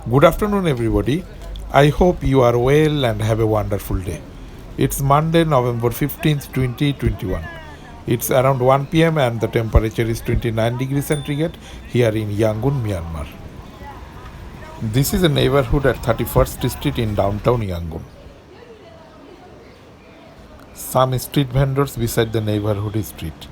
Good afternoon, everybody. I hope you are well and have a wonderful day. It's Monday, November 15th, 2021. It's around 1 pm and the temperature is 29 degrees centigrade here in Yangon, Myanmar. This is a neighborhood at 31st Street in downtown Yangon. Some street vendors beside the neighborhood street.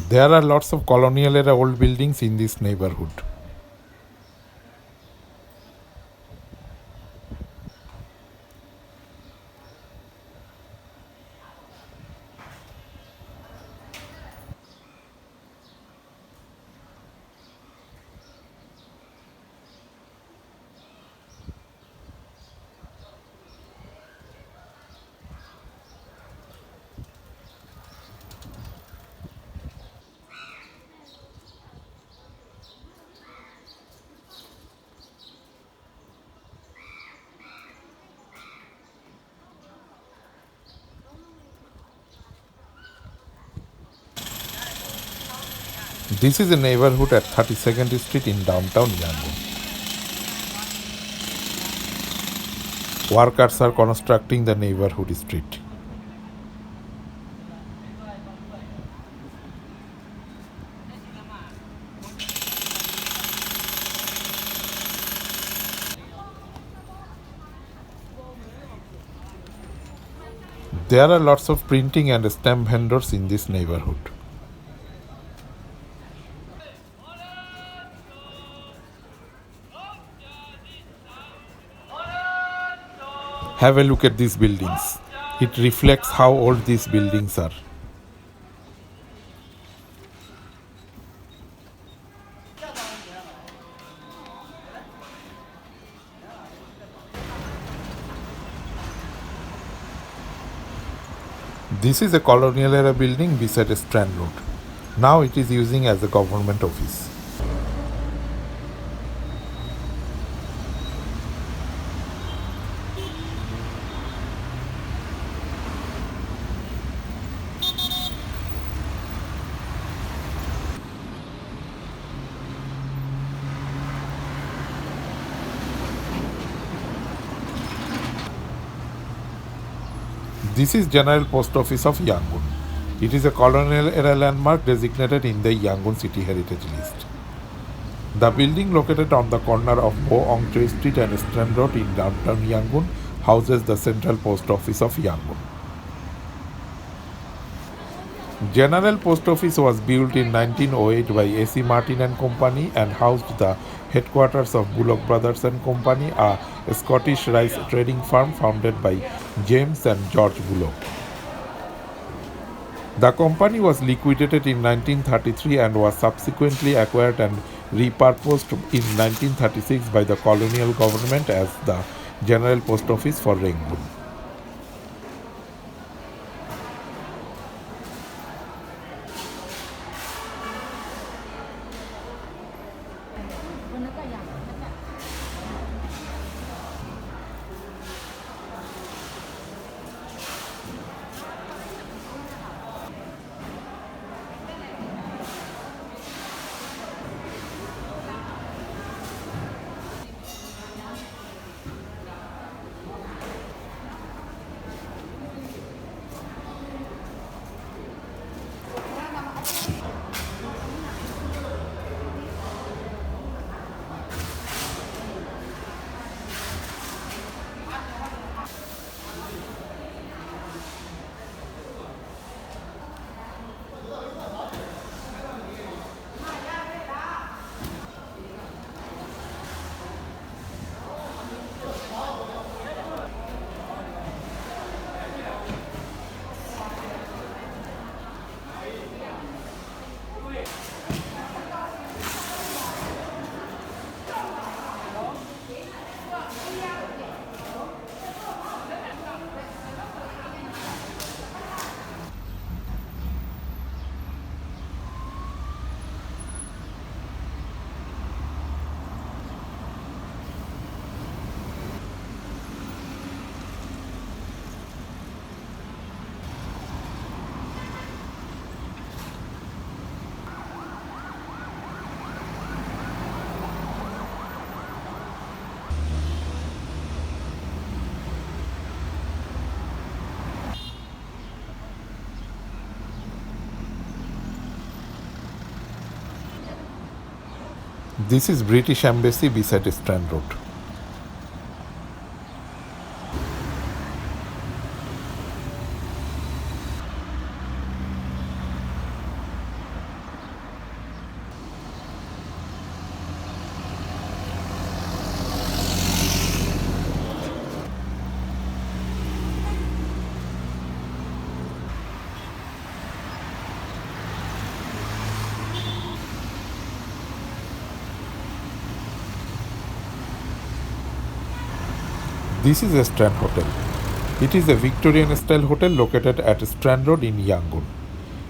There are lots of colonial era old buildings in this neighborhood. This is a neighborhood at 32nd Street in downtown Yangon. Workers are constructing the neighborhood street. There are lots of printing and stamp vendors in this neighborhood. Have a look at these buildings. It reflects how old these buildings are. This is a colonial era building beside a Strand Road. Now it is using as a government office. This is General Post Office of Yangon. It is a colonial era landmark designated in the Yangon City Heritage List. The building located on the corner of Bo Ong Choi Street and Strand Road in downtown Yangon, houses the Central Post Office of Yangon. General Post Office was built in 1908 by A.C. Martin and Company and housed the headquarters of Bullock Brothers and Company, a Scottish rice trading firm founded by James and George Bullock. The company was liquidated in 1933 and was subsequently acquired and repurposed in 1936 by the colonial government as the General Post Office for Rangoon. This is British Embassy beside Strand Road. This is a Strand Hotel. It is a Victorian-style hotel located at Strand Road in Yangon.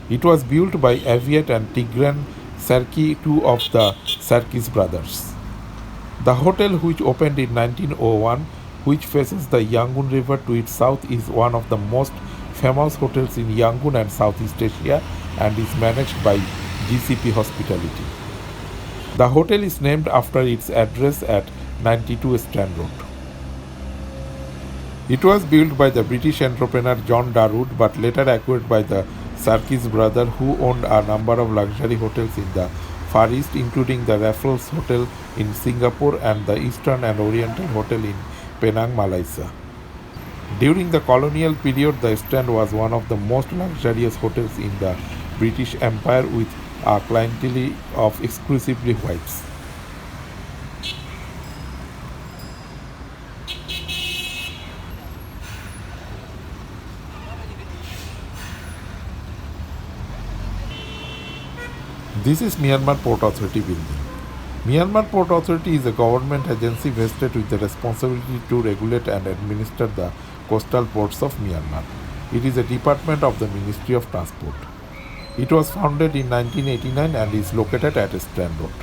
It was built by Aviat and Tigran Sarki, two of the Sarkis brothers. The hotel, which opened in 1901, which faces the Yangon River to its south, is one of the most famous hotels in Yangon and Southeast Asia and is managed by GCP Hospitality. The hotel is named after its address at 92 Strand Road. It was built by the British entrepreneur John Darood but later acquired by the Sarkis brother, who owned a number of luxury hotels in the Far East, including the Raffles Hotel in Singapore and the Eastern and Oriental Hotel in Penang, Malaysia. During the colonial period, the Strand was one of the most luxurious hotels in the British Empire, with a clientele of exclusively whites. This is Myanmar Port Authority building. Myanmar Port Authority is a government agency vested with the responsibility to regulate and administer the coastal ports of Myanmar. It is a department of the Ministry of Transport. It was founded in 1989 and is located at Strand Road.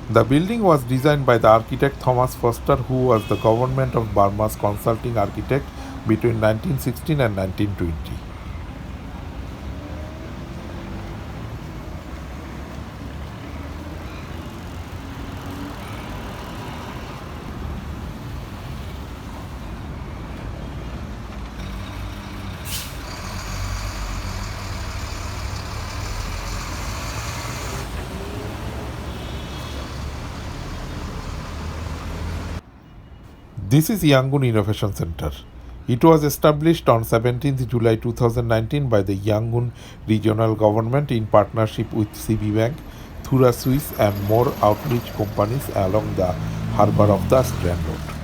The building was designed by the architect Thomas Foster, who was the government of Burma's consulting architect between 1916 and 1920. This is Yangon Innovation Center. It was established on 17th July 2019 by the Yangon Regional Government in partnership with CB Bank, Thura Swiss and more outreach companies along the harbour of the Strand Road.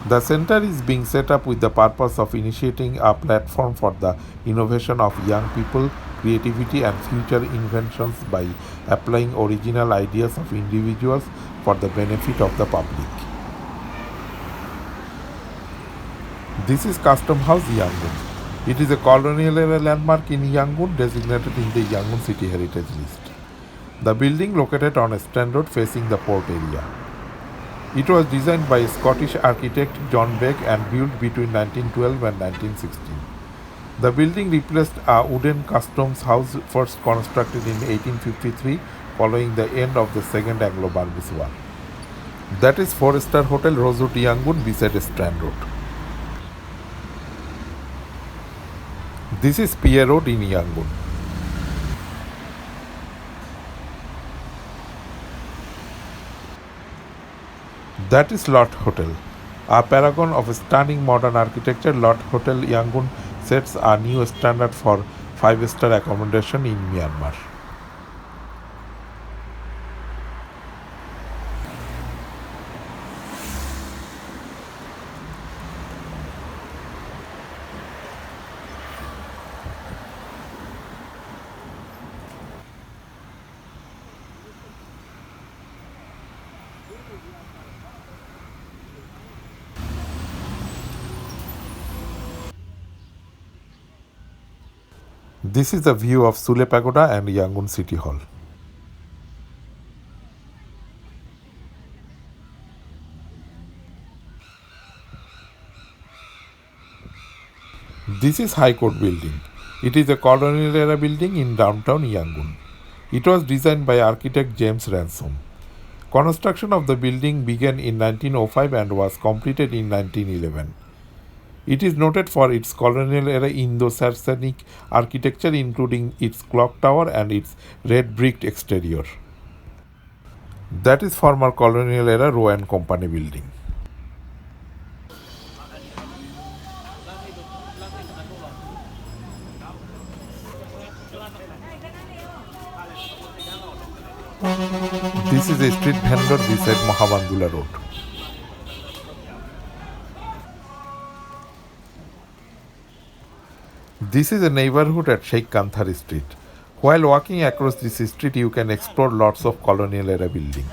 The center is being set up with the purpose of initiating a platform for the innovation of young people, creativity and future inventions by applying original ideas of individuals for the benefit of the public. This is Custom House Yangon. It is a colonial era landmark in Yangon designated in the Yangon City Heritage List. The building located on a Strand Road facing the port area. It was designed by Scottish architect John Begg and built between 1912 and 1916. The building replaced a wooden customs house first constructed in 1853 following the end of the Second Anglo-Burmese War. That is 4-star Hotel Rosewood Yangon beside Strand Road. This is Pyay Road in Yangon. That is LOTTE Hotel. A paragon of stunning modern architecture, LOTTE Hotel Yangon sets a new standard for 5-star accommodation in Myanmar. This is the view of Sule Pagoda and Yangon City Hall. This is High Court Building. It is a colonial era building in downtown Yangon. It was designed by architect James Ransom. Construction of the building began in 1905 and was completed in 1911. It is noted for its colonial era Indo-Saracenic architecture, including its clock tower and its red brick exterior. That is former colonial era Rowe and Company building. This is a street vendor beside Mahabandoola Road. This is a neighborhood at Seik Thar Street. While walking across this street, you can explore lots of colonial era buildings.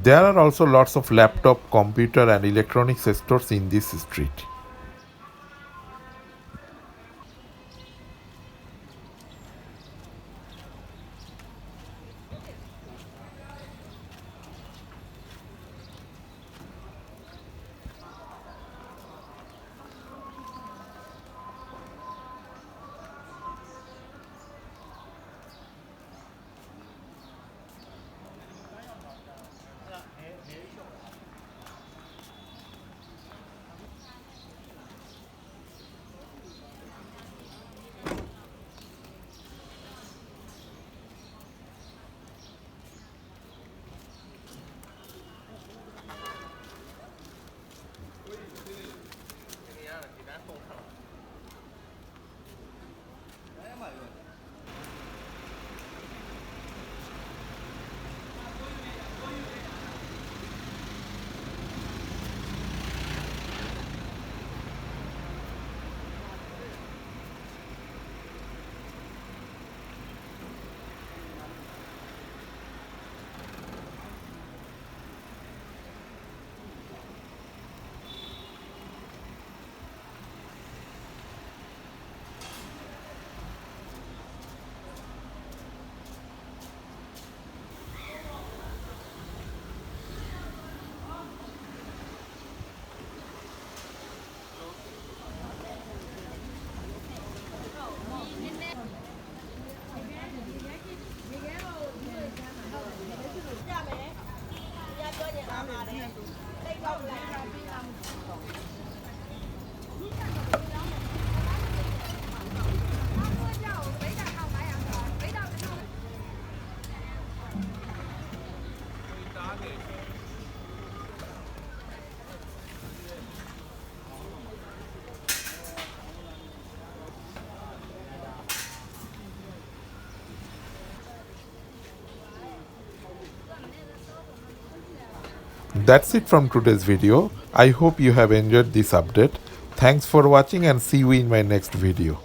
There are also lots of laptop, computer and electronics stores in this street. That's it from today's video. I hope you have enjoyed this update. Thanks for watching and see you in my next video.